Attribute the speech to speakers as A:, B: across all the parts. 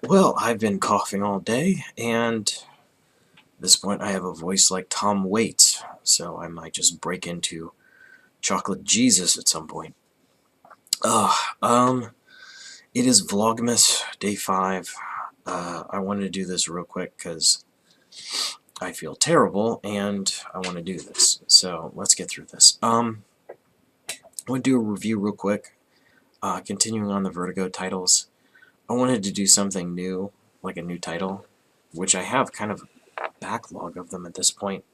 A: Well, I've been coughing all day, and at this point I have a voice like Tom Waits, so I might just break into Chocolate Jesus at some point. Uh, um, it is Vlogmas Day 5. I wanted to do this real quick because I feel terrible, and I want to do this. So, let's get through this. I want to do a review real quick, continuing on the Vertigo titles. I wanted to do something new, like a new title, which I have kind of a backlog of them at this point.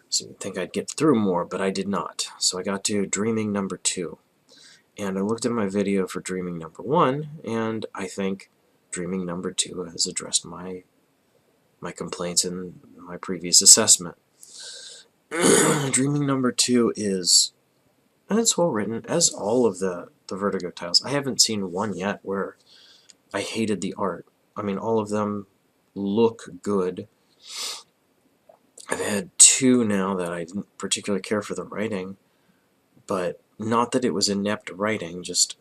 A: So you'd think I'd get through more, but I did not. So I got to Dreaming number 2. And I looked at my video for Dreaming number 1, and I think Dreaming number 2 has addressed my complaints in my previous assessment. Dreaming number 2 is, and it's well written, as all of the Vertigo titles. I haven't seen one yet where I hated the art. I mean, all of them look good. I've had 2 now that I didn't particularly care for the writing, but not that it was inept writing, just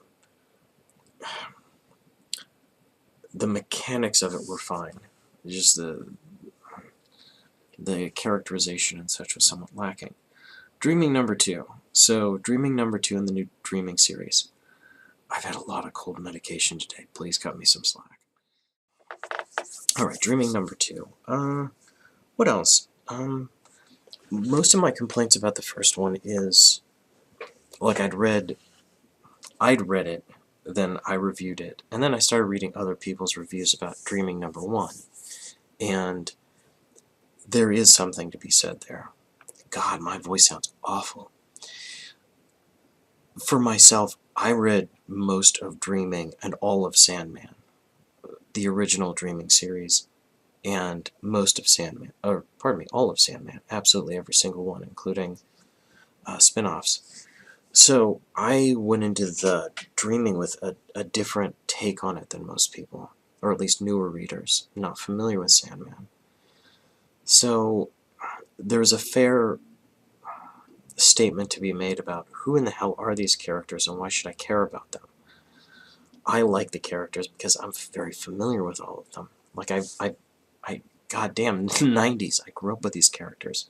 A: the mechanics of it were fine. Just the characterization and such was somewhat lacking. Dreaming number 2. So, Dreaming number 2 in the new Dreaming series. I've had a lot of cold medication today. Please cut me some slack. Alright, Dreaming number 2. What else? Most of my complaints about the first one is, like, I'd read it, then I reviewed it, and then I started reading other people's reviews about Dreaming number 1, and there is something to be said there. God, my voice sounds awful. For myself, I read most of Dreaming and all of Sandman, the original Dreaming series, and most of Sandman, or pardon me, all of Sandman, absolutely every single one, including spin-offs. So I went into the Dreaming with a different take on it than most people, or at least newer readers, not familiar with Sandman. So there's a fair statement to be made about who in the hell are these characters and why should I care about them. I like the characters because I'm very familiar with all of them. Like, I goddamn, 90s, I grew up with these characters.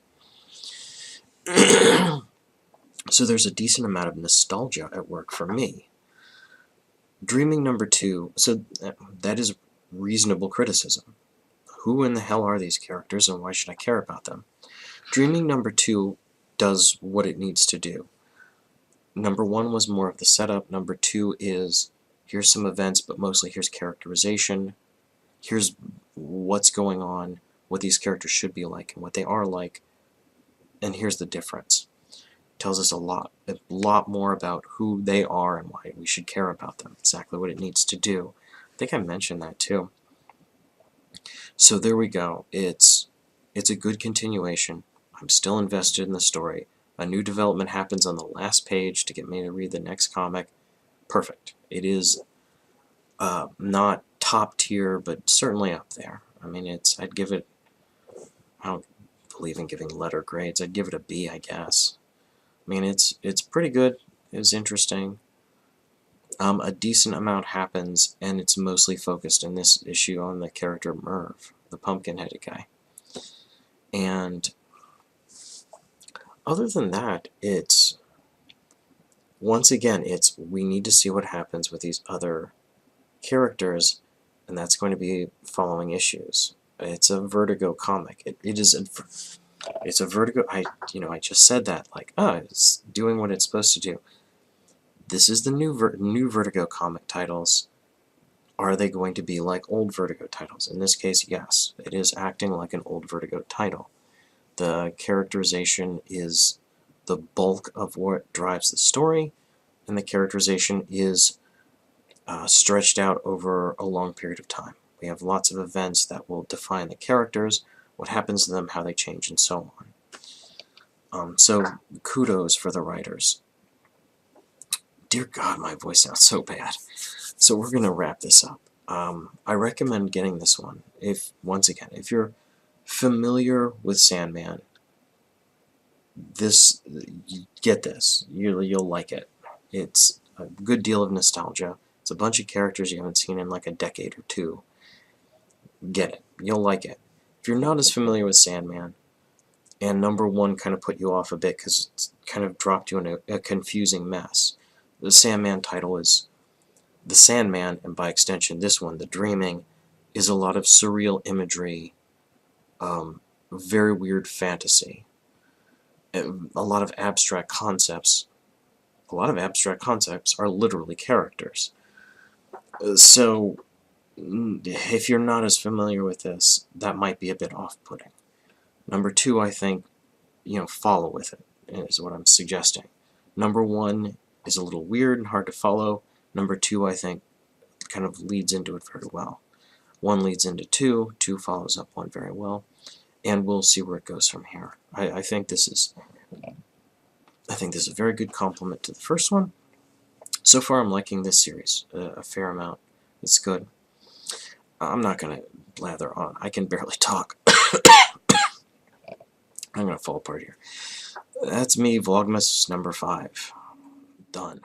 A: So there's a decent amount of nostalgia at work for me. Dreaming number 2, so that is reasonable criticism. Who in the hell are these characters and why should I care about them? Dreaming number 2 does what it needs to do. Number 1 was more of the setup. Number 2 is, here's some events, but mostly here's characterization. Here's what's going on, what these characters should be like, and what they are like, and here's the difference. It tells us a lot more about who they are and why we should care about them, exactly what it needs to do. I think I mentioned that too. So there we go. It's a good continuation. I'm still invested in the story. A new development happens on the last page to get me to read the next comic. Perfect. It is not top tier, but certainly up there. I mean, I'd give it, I don't believe in giving letter grades. I'd give it a B, I guess. I mean, it's pretty good. It was interesting. A decent amount happens, and it's mostly focused in this issue on the character Merv, the pumpkin-headed guy. And other than that, once again, we need to see what happens with these other characters, and that's going to be following issues. It's a Vertigo comic. It's a Vertigo. I just said that, like, it's doing what it's supposed to do. This is the new Vertigo comic titles. Are they going to be like old Vertigo titles? In this case, yes. It is acting like an old Vertigo title. The characterization is the bulk of what drives the story, and the characterization is stretched out over a long period of time. We have lots of events that will define the characters, what happens to them, how they change, and so on. So kudos for the writers. Dear God, my voice sounds so bad. So we're going to wrap this up. I recommend getting this one. Once again, if you're familiar with Sandman, get this. You'll like it. It's a good deal of nostalgia. It's It's a bunch of characters you haven't seen in like a decade or two. Get it. You'll like it. If you're not as familiar with Sandman, and number 1 kind of put you off a bit because it's kind of dropped you in a confusing mess. The Sandman title is The Sandman, and by extension this one, The Dreaming, is a lot of surreal imagery, very weird fantasy, a lot of abstract concepts. A lot of abstract concepts are literally characters. So if you're not as familiar with this, that might be a bit off-putting. Number 2, I think, follow with it, is what I'm suggesting. Number 1 is a little weird and hard to follow. Number 2, I think, kind of leads into it very well. 1 leads into 2, 2 follows up 1 very well, and we'll see where it goes from here. I think this is a very good complement to the first one. So far, I'm liking this series a fair amount. It's good. I'm not going to blather on. I can barely talk. I'm going to fall apart here. That's me, Vlogmas number 5. Done.